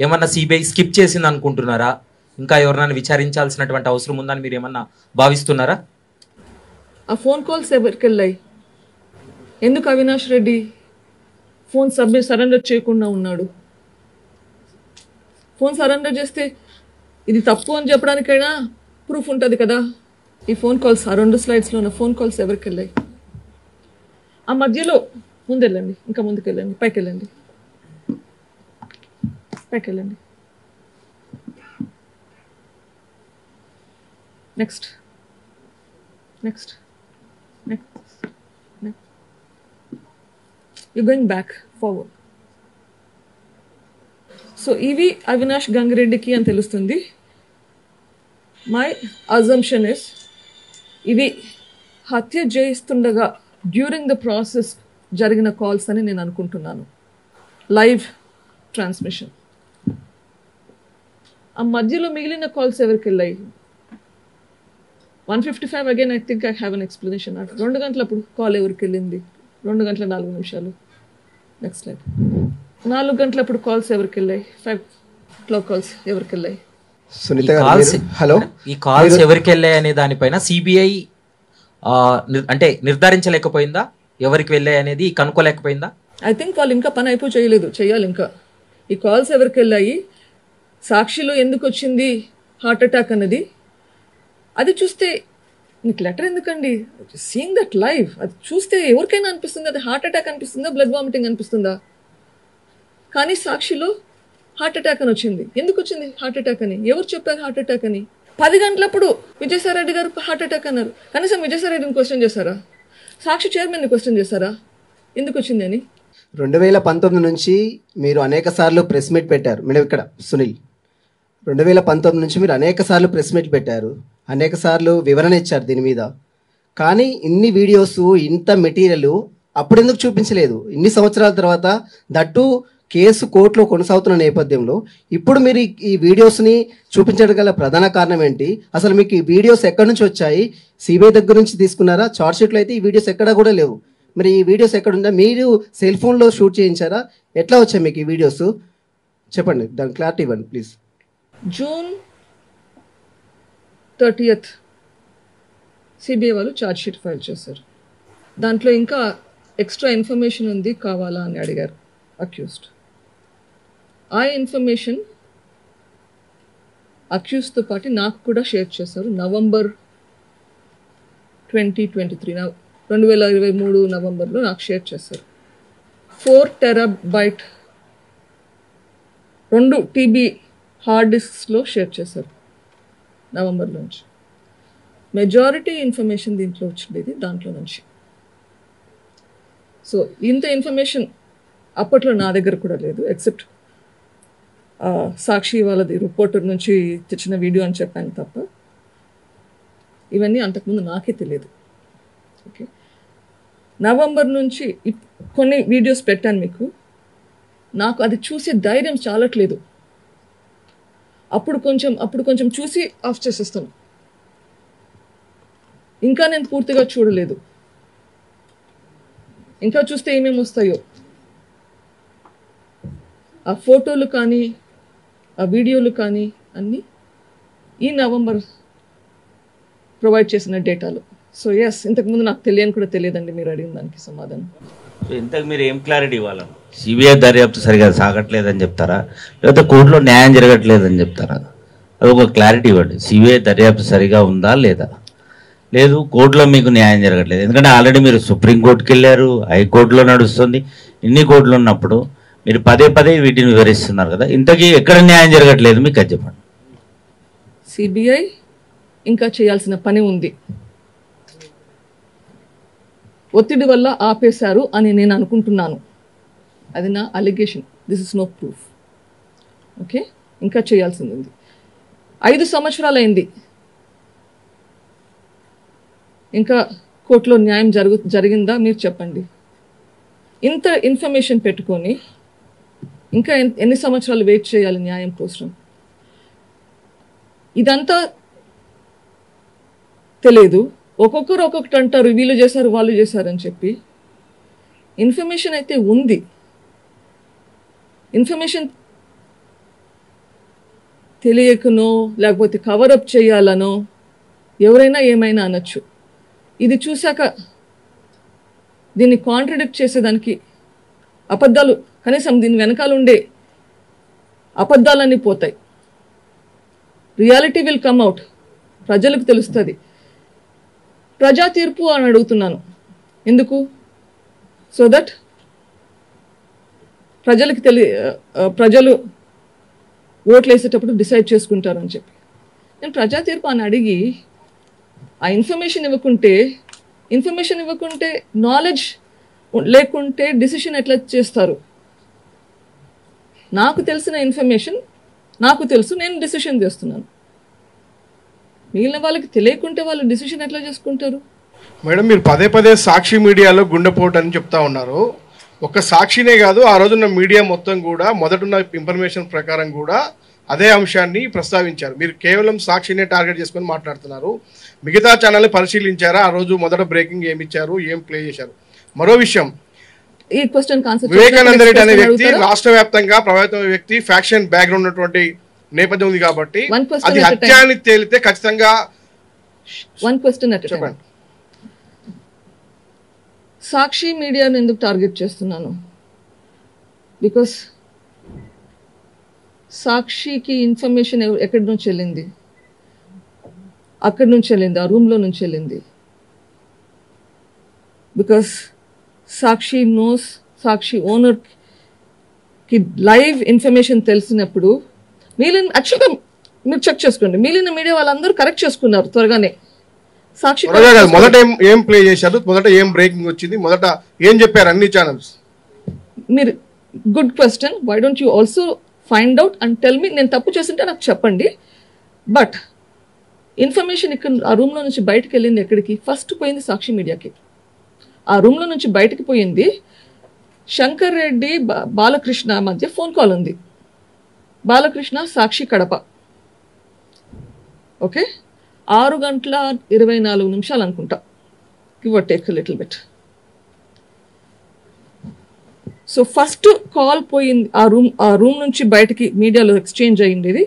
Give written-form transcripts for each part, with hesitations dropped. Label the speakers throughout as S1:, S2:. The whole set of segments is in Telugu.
S1: ఏమన్నా సిబిఐ స్కిప్ చేసింది అనుకుంటున్నారా? ఇంకా ఎవరినైనా విచారించాల్సినటువంటి అవసరం ఉందని మీరు ఏమన్నా భావిస్తున్నారా?
S2: ఆ ఫోన్ కాల్స్ ఎవరికి వెళ్ళాయి? ఎందుకు అవినాష్ రెడ్డి ఫోన్ సరెండర్ చేయకుండా ఉన్నాడు? ఫోన్ సరెండర్ చేస్తే ఇది తప్పు అని చెప్పడానికైనా ప్రూఫ్ ఉంటుంది కదా. ఈ ఫోన్ కాల్స్, ఆ 2 స్లైడ్స్లో ఉన్న ఫోన్ కాల్స్ ఎవరికి వెళ్ళాయి? ఆ మధ్యలో ముందెళ్ళండి, ఇంకా ముందుకెళ్ళండి, పైకెళ్ళండి, పైకెళ్ళండి. Next next next next you going back forward. So ఇవి అవినాష్ గంగిరెడ్డికి అని తెలుస్తుంది. మై అజంప్షన్ ఇస్ ఇవి హత్య చేయిస్తుండగా డ్యూరింగ్ ద ప్రాసెస్ జరిగిన కాల్స్ అని నేను అనుకుంటున్నాను. Live transmission. ఆ మధ్యలో మిగిలిన కాల్స్ ఎవరికి వెళ్ళాయి? 155 again I think I have an explanation. 2 గంటలప్పుడు కాల్ ఎవరికి వెళ్ళింది? 2 గంటల 4 నిమిషాలు. Next slide. 4 గంటలప్పుడు కాల్స్ ఎవరికి వెళ్ళాయి? 5 o'clock కాల్స్ ఎవరికి వెళ్ళాయి?
S3: సునీత గారు, హలో.
S1: ఈ కాల్స్ ఎవరికి వెళ్ళాయి అనే దానిపైన సిబిఐ అంటే నిర్ధారించలేకపోయిందా? ఎవరికి వెళ్ళాయి అనేది కనుక్కోలేకపోయిందా?
S2: ఐ థింక్ వాళ్ళు ఇంకా పని చేయాలి. ఇంకా ఈ కాల్స్ ఎవరికి వెళ్ళాయి, సాక్షిలో ఎందుకు వచ్చింది హార్ట్ అటాక్ అన్నది, అది చూస్తే నీకు లెటర్ ఎందుకండి? సీయింగ్ దట్ లైవ్, అది చూస్తే ఎవరికైనా అనిపిస్తుంది అది హార్ట్ అటాక్ అనిపిస్తుందా, బ్లడ్ వామిటింగ్ అనిపిస్తుందా? కానీ సాక్షిలో హార్ట్ అటాక్ అని వచ్చింది. ఎందుకు వచ్చింది హార్ట్ అటాక్ అని? ఎవరు చెప్పారు హార్ట్ అటాక్ అని? 10 గంటలప్పుడు విజయసాయిరెడ్డి గారు హార్ట్ అటాక్ అన్నారు. కనీసం విజయసాయిరెడ్డిని క్వశ్చన్ చేశారా? సాక్షి చైర్మన్ని క్వశ్చన్ చేశారా ఎందుకు వచ్చింది అని?
S3: 2019 నుంచి మీరు అనేక సార్లు ప్రెస్ మీట్ పెట్టారు. మేడం ఇక్కడ సునీల్, 2019 నుంచి మీరు అనేక సార్లు ప్రెస్ మీట్ పెట్టారు, అనేక సార్లు వివరణ ఇచ్చారు దీని మీద. కానీ ఇన్ని వీడియోస్, ఇంత మెటీరియల్ అప్పుడు ఎందుకు చూపించలేదు? ఇన్ని సంవత్సరాల తర్వాత, దట్టు కేసు కోర్టులో కొనసాగుతున్న నేపథ్యంలో ఇప్పుడు మీరు ఈ వీడియోస్ని చూపించడం గల ప్రధాన కారణం ఏంటి? అసలు మీకు ఈ వీడియోస్ ఎక్కడి నుంచి వచ్చాయి? సిబిఐ దగ్గర నుంచి తీసుకున్నారా? చార్జ్షీట్లో అయితే ఈ వీడియోస్ ఎక్కడా కూడా లేవు. మరి ఈ వీడియోస్ ఎక్కడుందా? మీరు సెల్ ఫోన్లో షూట్ చేయించారా? ఎట్లా వచ్చాయి మీకు ఈ వీడియోస్? చెప్పండి, దాని క్లారిటీ ఇవ్వండి ప్లీజ్.
S2: June 30th సిబిఐ వాళ్ళు ఛార్జ్షీట్ ఫైల్ చేశారు. దాంట్లో ఇంకా ఎక్స్ట్రా ఇన్ఫర్మేషన్ ఉంది, కావాలా అని అడిగారు అక్యూజ్డ్. ఆ ఇన్ఫర్మేషన్ అక్యూజ్తో పాటు నాకు కూడా షేర్ చేశారు. నవంబర్ 2023 2023 నవంబర్లో నాకు షేర్ చేశారు. 4 TB 2 TB హార్డ్ డిస్క్స్లో షేర్ చేశారు నవంబర్ నుంచి. మెజారిటీ ఇన్ఫర్మేషన్ దీంట్లో వచ్చిండేది దాంట్లో నుంచి. సో ఇంత ఇన్ఫర్మేషన్ అప్పట్లో నా దగ్గర కూడా లేదు, ఎక్సెప్ట్ సాక్షి వాళ్ళది రిపోర్టర్ నుంచి తెచ్చిన వీడియో అని చెప్పాను తప్ప ఇవన్నీ అంతకుముందు నాకే తెలియదు. ఓకే, నవంబర్ నుంచి కొన్ని వీడియోస్ పెట్టాను మీకు. నాకు అది చూసే ధైర్యం చాలట్లేదు. అప్పుడు కొంచెం చూసి ఆఫ్ చేసేస్తాను. ఇంకా నేను పూర్తిగా చూడలేదు. ఇంకా చూస్తే ఏమేమి వస్తాయో. ఆ ఫోటోలు కానీ ఆ వీడియోలు కానీ అన్నీ ఈ నవంబర్ ప్రొవైడ్ చేసిన డేటాలో. సో ఎస్, ఇంతకుముందు నాకు తెలియని కూడా తెలియదండి మీరు అడిగిన దానికి సమాధానం.
S4: ఇంతకు మీరు ఏం క్లారిటీ ఇవ్వాలి? సిబిఐ దర్యాప్తు సరిగా సాగట్లేదని చెప్తారా, లేకపోతే కోర్టులో న్యాయం జరగట్లేదని చెప్తారా? అది ఒక క్లారిటీ ఇవ్వండి. సిబిఐ దర్యాప్తు సరిగా ఉందా లేదా? లేదు, కోర్టులో మీకు న్యాయం జరగట్లేదు. ఎందుకంటే ఆల్రెడీ మీరు సుప్రీంకోర్టుకి వెళ్ళారు, హైకోర్టులో నడుస్తుంది. ఇన్ని కోర్టులు ఉన్నప్పుడు మీరు పదే వీటిని వివరిస్తున్నారు కదా, ఇంతకీ ఎక్కడ న్యాయం జరగట్లేదు మీకు అది చెప్పండి.
S2: సిబిఐ ఇంకా చేయాల్సిన పని ఉంది. ఒత్తిడి వల్ల ఆపేశారు అని నేను అనుకుంటున్నాను. అది నా allegation. This is no proof. Okay, ఇంకా చేయాల్సింది ఉంది. 5 సంవత్సరాలు అయింది, ఇంకా కోర్టులో న్యాయం జరిగిందా మీరు చెప్పండి. ఇంత ఇన్ఫర్మేషన్ పెట్టుకొని ఇంకా ఎన్ని సంవత్సరాలు వెయిట్ చేయాలి న్యాయం కోసం? ఇదంతా తెలియదు. ఒక్కొక్కరు ఒక్కొక్కటి అంటారు, వీళ్ళు చేశారు వాళ్ళు చేశారని చెప్పి. ఇన్ఫర్మేషన్ అయితే ఉంది. ఇన్ఫర్మేషన్ తెలియకనో లేకపోతే కవరప్ చేయాలనో ఎవరైనా ఏమైనా అనొచ్చు. ఇది చూశాక దీన్ని కాంట్రడిక్ట్ చేసేదానికి అబద్ధాలు, కనీసం దీని వెనకాల ఉండే అబద్ధాలన్నీ పోతాయి. రియాలిటీ విల్ కమ్ అవుట్, ప్రజలకు తెలుస్తుంది. ప్రజా తీర్పు అని అడుగుతున్నాను. ఎందుకు? సో దట్ ప్రజలు ఓట్లు వేసేటప్పుడు డిసైడ్ చేసుకుంటారు అని చెప్పి. నేను ప్రజా తీర్పు అని అడిగి ఆ ఇన్ఫర్మేషన్ ఇవ్వకుంటే నాలెడ్జ్ లేకుంటే డిసిషన్ ఎట్లా చేస్తారు? నాకు తెలిసిన ఇన్ఫర్మేషన్ నాకు తెలుసు, నేను డిసిషన్ చేస్తున్నాను. మిగిలిన వాళ్ళకి తెలియకుంటే వాళ్ళు డిసిషన్ ఎట్లా చేసుకుంటారు?
S5: మేడం, మీరు పదే పదే సాక్షి మీడియాలో గుండెపోటు అని చెప్తా ఉన్నారు. ఒక సాక్షినే కాదు, ఆ రోజున్న మీడియా మొత్తం కూడా మొదటున్న ఇన్ఫర్మేషన్ ప్రకారం కూడా అదే అంశాన్ని ప్రస్తావించారు. మీరు కేవలం సాక్షినే టార్గెట్ చేసుకొని మాట్లాడుతున్నారు. మిగతా ఛానల్ని పరిశీలించారా? ఆ రోజు మొదట బ్రేకింగ్ ఏమి ఇచ్చారు, ఏం ప్లే చేశారు? మరో విషయం,
S2: ఈ క్వశ్చన్
S5: వివేకానంద రెడ్డి అనే వ్యక్తి రాష్ట్ర వ్యాప్తంగా ప్రభావితమైన వ్యక్తి, ఫ్యాక్షన్ బ్యాక్గ్రౌండ్ ఉన్నటువంటి నేపథ్యం ఉంది కాబట్టి అది హత్య అని తేలితే ఖచ్చితంగా.
S2: చెప్పండి. సాక్షి మీడియాను ఎందుకు టార్గెట్ చేస్తున్నాను? బికాస్ సాక్షికి ఇన్ఫర్మేషన్ ఎక్కడి నుంచి వెళ్ళింది? అక్కడి నుంచి వెళ్ళింది, ఆ రూమ్లో నుంచి వెళ్ళింది. బికాస్ సాక్షి నోస్, సాక్షి ఓనర్కి లైవ్ ఇన్ఫర్మేషన్ తెలిసినప్పుడు యాక్చువల్గా మీరు చెక్ చేసుకోండి, మిగిలిన మీడియా వాళ్ళందరూ కరెక్ట్ చేసుకున్నారు త్వరగానే. సాక్షి
S5: మొదట ఏం ప్లే చేశారు, మొదట ఏం బ్రేకింగ్ వచ్చింది, మొదట ఏం చెప్పారు అన్ని ఛానల్స్?
S2: మీరు good question. Why don't you also find out and tell me. నేను తప్పు చేస్తుంటే నాకు చెప్పండి. బట్ ఇన్ఫర్మేషన్ ఇక్కడ ఆ రూమ్లో నుంచి బయటకు వెళ్ళింది ఎక్కడికి? ఫస్ట్ పోయింది సాక్షి మీడియాకి. ఆ రూమ్లో నుంచి బయటకు పోయింది శంకర్ రెడ్డి బాలకృష్ణ మధ్య ఫోన్ కాల్ ఉంది. బాలకృష్ణ సాక్షి కడప. ఓకే, 6:24 అనుకుంటా, give or take little bit. So first call పోయింది, ఆ రూమ్ నుంచి బయటకి మీడియాలో ఎక్స్చేంజ్ అయ్యింది,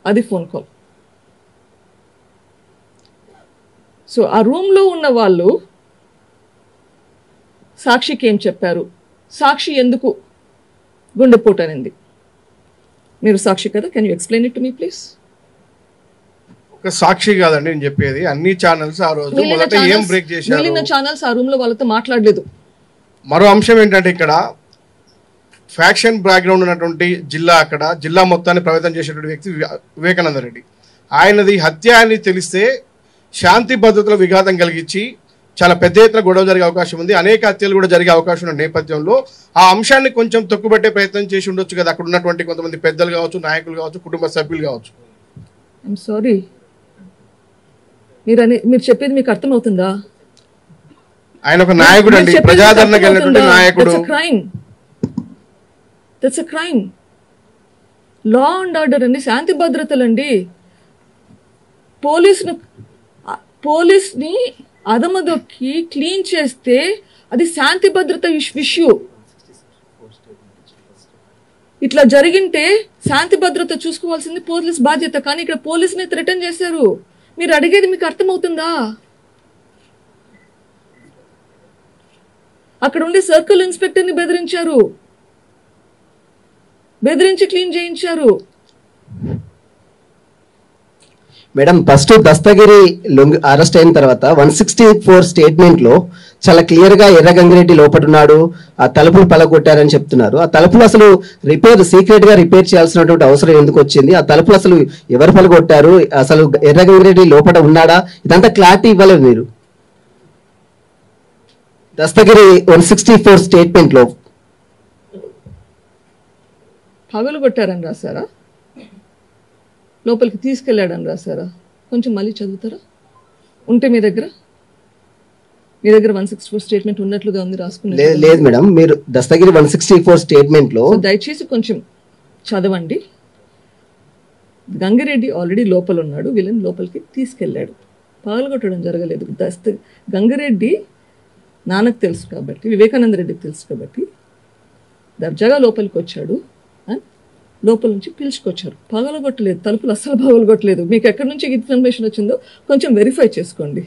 S2: అది ఫోన్ కాల్. సో ఆ రూమ్లో ఉన్న వాళ్ళు సాక్షికి ఏం చెప్పారు? సాక్షి ఎందుకు గుండెపోటు అనింది? మీరు సాక్షి కదా, can you explain it to me please?
S5: ఒక సాక్షి కాదండి నేను చెప్పేది, అన్ని ఛానల్స్ ఆ రోజు మొదట ఏం బ్రేక్ చేశారు?
S2: మిగిలిన ఛానల్స్ ఆ రూమ్ లో వాళ్ళతో మాట్లాడలేదు.
S5: మరో అంశం ఏంటంటే ఇక్కడ ఫ్యాక్షన్ బ్యాక్గ్రౌండ్ ఉన్నటువంటి జిల్లా, అక్కడ జిల్లా మొత్తాన్ని ప్రభావితం చేసేటువంటి వ్యక్తి వివేకానంద రెడ్డి. ఆయనది హత్య అని తెలిస్తే శాంతి భద్రతల విఘాతం కలిగించి చాలా పెద్ద ఎత్తున గొడవ జరిగే అవకాశం ఉంది. అనేక హత్యలు కూడా జరిగే అవకాశం ఉన్న నేపథ్యంలో ఆ అంశాన్ని కొంచెం తొక్కుబట్టే ప్రయత్నం చేసి ఉండొచ్చు కదా అక్కడ ఉన్నటువంటి కొంతమంది పెద్దలు కావచ్చు, నాయకులు కావచ్చు, కుటుంబ సభ్యులు కావచ్చు.
S2: ఐఎమ్ సారీ, మీరు చెప్పేది మీకు అర్థమవుతుందా?
S5: ఆయన ఒక నాయకుడు అండి, ప్రజాదరణ కలిగినటువంటి నాయకుడు.
S2: That's a crime. Law and order అండి, శాంతి భద్రతలండి. పోలీస్ని అదమదొక్కి క్లీన్ చేస్తే అది శాంతి భద్రత ఇష్యూ. ఇట్లా జరిగింటే శాంతి భద్రత చూసుకోవాల్సింది పోలీస్ బాధ్యత. కానీ ఇక్కడ పోలీస్ని థ్రెటన్ చేశారు. మీరు అడిగేది మీకు అర్థమవుతుందా? అక్కడ ఉండే సర్కిల్ ఇన్స్పెక్టర్ని బెదిరించి క్లీన్ చేయించారు.
S3: మేడం, ఫస్ట్ దస్తగిరి అరెస్ట్ అయిన తర్వాత 164 స్టేట్మెంట్ లో చాలా క్లియర్ గా ఎర్రగంగిరెడ్డి లోపటున్నాడు, ఆ తలుపులు పలగొట్టారని చెప్తున్నారు. ఆ తలుపులు అసలు సీక్రెట్ గా రిపేర్ చేయాల్సినటువంటి అవసరం ఎందుకు వచ్చింది? ఆ తలుపులు అసలు ఎవరు పలగొట్టారు? అసలు ఎర్రగంగిరెడ్డి లోపల ఉన్నాడా? ఇదంతా క్లారిటీ ఇవ్వలేదు మీరు. దస్తగిరి 164 స్టేట్మెంట్ లో
S2: పగలు కొట్టారని రాశారా? లోపలికి తీసుకెళ్లాడని రాశారా? కొంచెం మళ్ళీ చదువుతారా? ఉంటే మీ దగ్గర 164 స్టేట్మెంట్ ఉన్నట్లుగా ఉంది, రాసుకున్నారు.
S3: లేదు మేడం, మీరు దస్తగిరి 164 స్టేట్మెంట్ లో
S2: దయచేసి కొంచెం చదవండి. గంగిరెడ్డి ఆల్రెడీ లోపల ఉన్నాడు, వీళ్ళని లోపలికి తీసుకెళ్లాడు, పగలగొట్టడం జరగలేదు. గంగిరెడ్డి నాన్నకు తెలుసు కాబట్టి, వివేకానంద రెడ్డికి తెలుసు కాబట్టి దర్జాగా లోపలికి వచ్చాడు. లోపల నుంచి పిలుచుకొచ్చారు. పగలగొట్టలేదు, తలుపులు అస్సలు పగలగొట్టలేదు. మీకు ఎక్కడి నుంచి ఇన్ఫర్మేషన్ వచ్చిందో కొంచెం వెరిఫై చేసుకోండి.